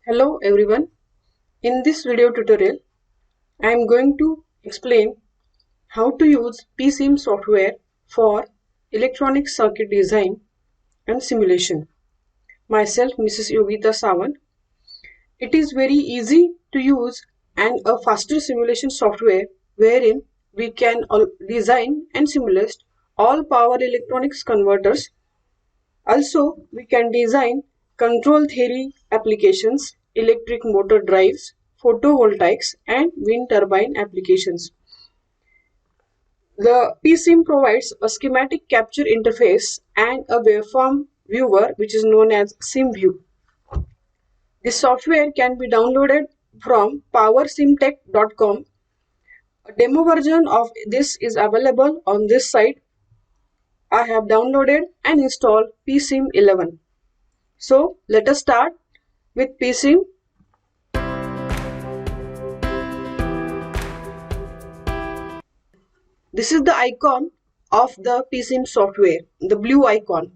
Hello everyone. In this video tutorial, I am going to explain how to use PSIM software for electronic circuit design and simulation. Myself, Mrs. Yogita Sawant. It is very easy to use and a faster simulation software wherein we can design and simulate all power electronics converters. Also, we can design control theory applications, electric motor drives, photovoltaics, and wind turbine applications. The PSIM provides a schematic capture interface and a waveform viewer, which is known as SimView. This software can be downloaded from powersimtech.com. A demo version of this is available on this site. I have downloaded and installed PSIM 11. So let us start with PSIM. This is the icon of the PSIM software, the blue icon.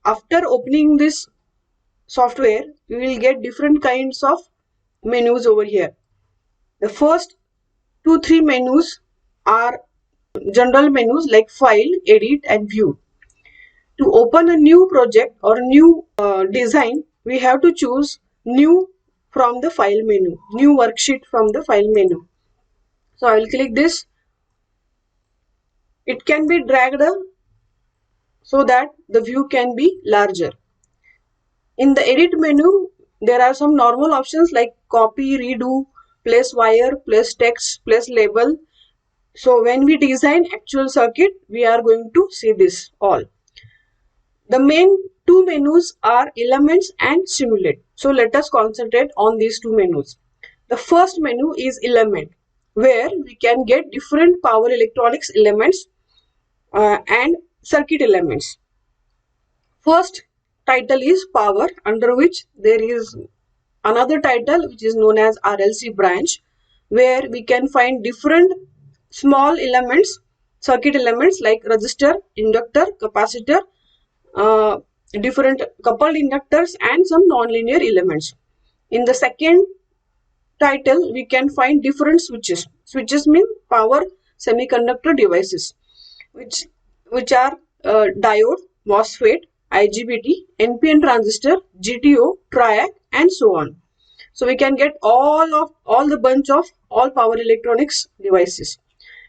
After opening this software, you will get different kinds of menus over here. The first 2-3 menus are general menus like File, Edit and View. To open a new project or new design, we have to choose New from the File menu, New Worksheet from the File menu. So I will click this. It can be dragged so that the view can be larger. In the edit menu, there are some normal options like copy, redo, place wire, place text, place label. So when we design actual circuit, we are going to see this all. The main two menus are elements and simulate. So let us concentrate on these two menus. The first menu is element, where we can get different power electronics elements and circuit elements. First title is power, under which there is another title which is known as RLC branch, where we can find different small elements, circuit elements like resistor, inductor, capacitor, different coupled inductors and some non-linear elements. In the second title, we can find different switches. Switches mean power semiconductor devices, which are diode, MOSFET, IGBT, NPN transistor, GTO, triac, and so on. So we can get all the bunch of all power electronics devices.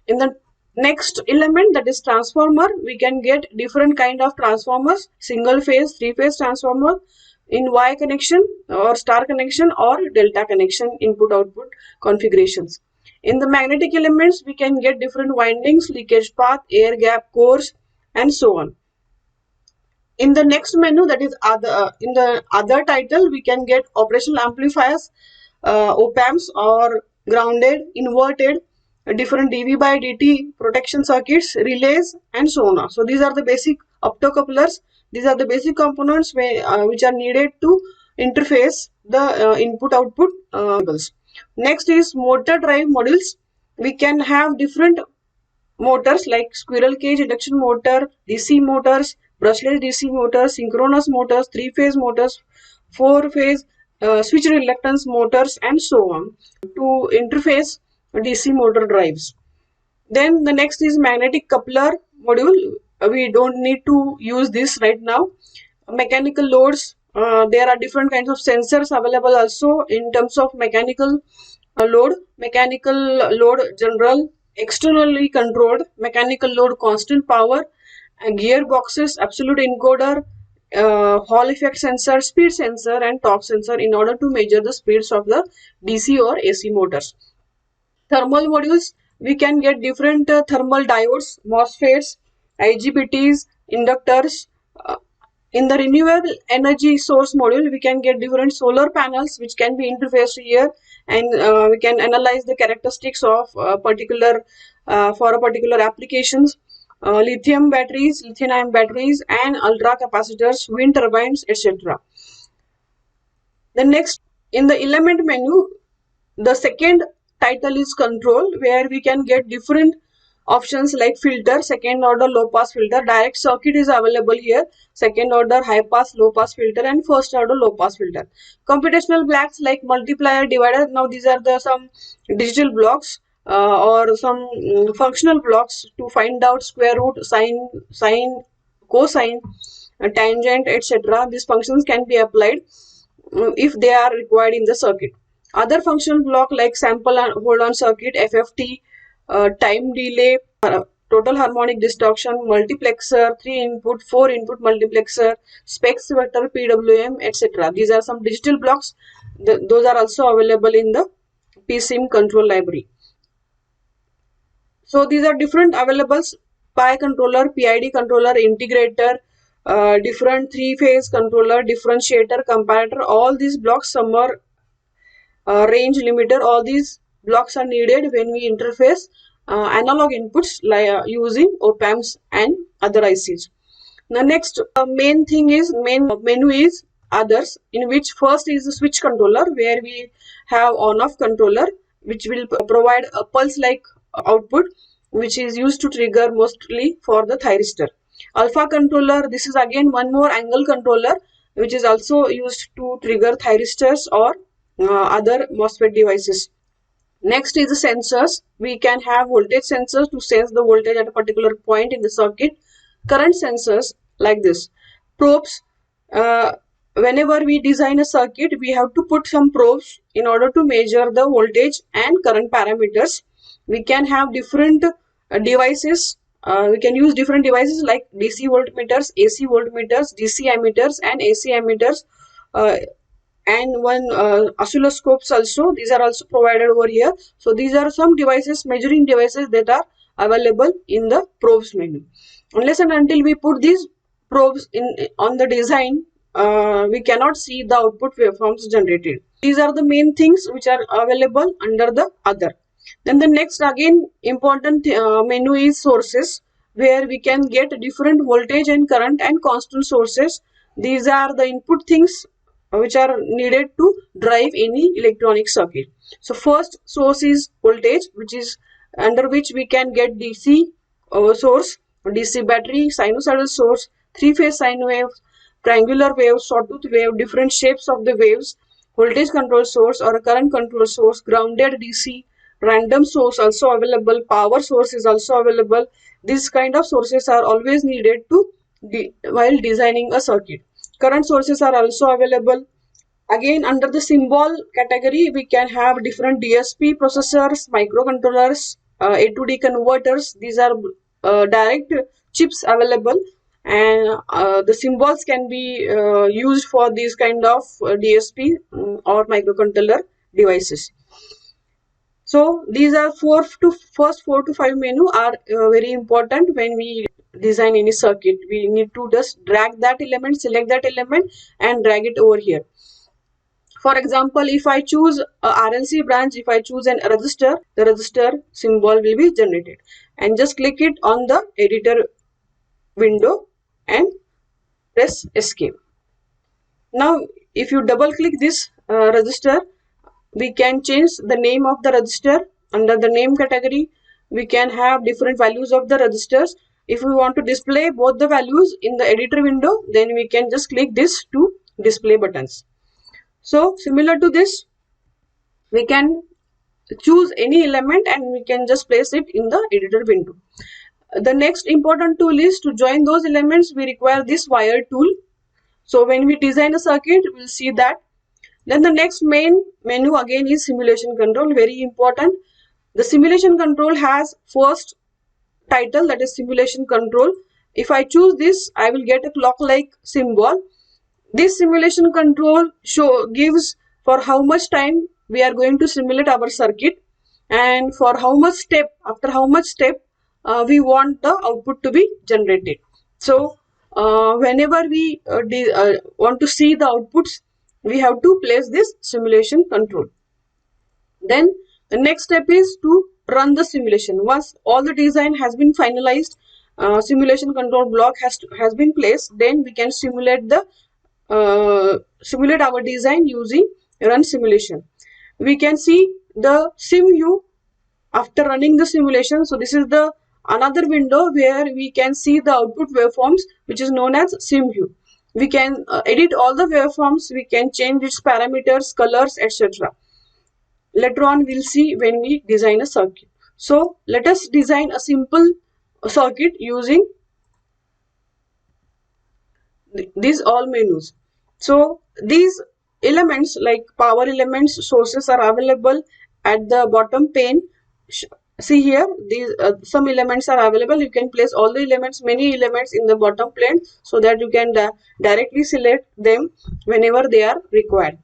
In the next element, that is transformer, we can get different kind of transformers, single phase, three-phase transformer in Y connection or star connection or delta connection input output configurations. In the magnetic elements, we can get different windings, leakage path, air gap, cores, and so on. In the next menu, that is other, in the other title, we can get operational amplifiers, op-amps or grounded, inverted, different dV by dt protection circuits, relays, and so on. So these are the basic optocouplers. These are the basic components which are needed to interface the input-output cables. Next is motor drive modules. We can have different motors like squirrel cage induction motor, DC motors, brushless DC motors, synchronous motors, three-phase motors, four-phase switch reluctance motors, and so on to interface DC motor drives. Then the next is magnetic coupler module. We don't need to use this right now. Mechanical loads. There are different kinds of sensors available also in terms of mechanical load. Mechanical load general, externally controlled, mechanical load constant power, gearboxes, absolute encoder, Hall effect sensor, speed sensor, and torque sensor in order to measure the speeds of the DC or AC motors. Thermal modules, we can get different thermal diodes, MOSFETs, IGBTs, inductors. In the renewable energy source module, we can get different solar panels which can be interfaced here, and we can analyze the characteristics of particular for a particular applications. Lithium batteries, lithium-ion batteries, and ultra capacitors, wind turbines, etc. The next, in the element menu, the second title is control, where we can get different options like filter, second order low pass filter, direct circuit is available here, second order high pass low pass filter, and first order low pass filter. Computational blocks like multiplier, divider. Now these are the some digital blocks or some functional blocks to find out square root, sine, cosine, tangent, etc. These functions can be applied if they are required in the circuit. Other functional block like sample and hold on circuit, FFT, time delay, total harmonic distortion, multiplexer, 3 input, 4 input multiplexer, specs vector, PWM, etc. These are some digital blocks. Those are also available in the PSIM control library. So these are different availables: PI controller, PID controller, integrator, different three-phase controller, differentiator, comparator. All these blocks, some are range limiter. All these blocks are needed when we interface analog inputs like using op-amps and other ICs. The next main thing is main menu is others, in which first is the switch controller, where we have on-off controller, which will provide a pulse like output, which is used to trigger mostly for the thyristor. Alpha controller, this is again one more angle controller, which is also used to trigger thyristors or other MOSFET devices. Next is the sensors. We can have voltage sensors to sense the voltage at a particular point in the circuit. Current sensors like this. Probes. Whenever we design a circuit, we have to put some probes in order to measure the voltage and current parameters. We can have different devices. We can use different devices like DC voltmeters, AC voltmeters, DC ammeters, and AC ammeters. And one oscilloscopes also, these are also provided over here. So these are some devices, measuring devices, that are available in the probes menu. Unless and until we put these probes in on the design, we cannot see the output waveforms generated. These are the main things which are available under the other. Then the next again important menu is sources, where we can get different voltage and current and constant sources. These are the input things which are needed to drive any electronic circuit. So first source is voltage, which is under which we can get DC source, DC battery, sinusoidal source, three-phase sine wave, triangular wave, sawtooth wave, different shapes of the waves, voltage control source or a current control source, grounded DC, random source also available, power source is also available. These kind of sources are always needed to while designing a circuit. Current sources are also available. Again, under the symbol category, we can have different DSP processors, microcontrollers, A to D converters. These are direct chips available, and the symbols can be used for these kind of DSP or microcontroller devices. So these are first 4 to 5 menu are very important when we design any circuit. We need to just drag that element, select that element, and drag it over here. For example, if I choose a RLC branch, if I choose an resistor, the resistor symbol will be generated. And just click it on the editor window and press escape. Now, if you double click this resistor, we can change the name of the resistor. Under the name category, we can have different values of the resistors. If we want to display both the values in the editor window, then we can just click this two display buttons. So similar to this, we can choose any element and we can just place it in the editor window. The next important tool is to join those elements. We require this wire tool. So when we design a circuit, we'll see that. Then the next main menu again is simulation control, very important. The simulation control has first title, that is simulation control. If I choose this, I will get a clock like symbol. This simulation control gives for how much time we are going to simulate our circuit and for how much step, after how much step we want the output to be generated. So whenever we want to see the outputs, we have to place this simulation control. Then the next step is to run the simulation. Once all the design has been finalized, simulation control block has been placed, then we can simulate our design using run simulation. We can see the sim view after running the simulation. So this is the another window where we can see the output waveforms, which is known as sim view. We can edit all the waveforms, we can change its parameters, colors, etc. Later on we'll see when we design a circuit. So let us design a simple circuit using these all menus. So these elements like power elements, sources are available at the bottom pane. See here, these some elements are available. You can place all the elements, many elements in the bottom plane, so that you can directly select them whenever they are required.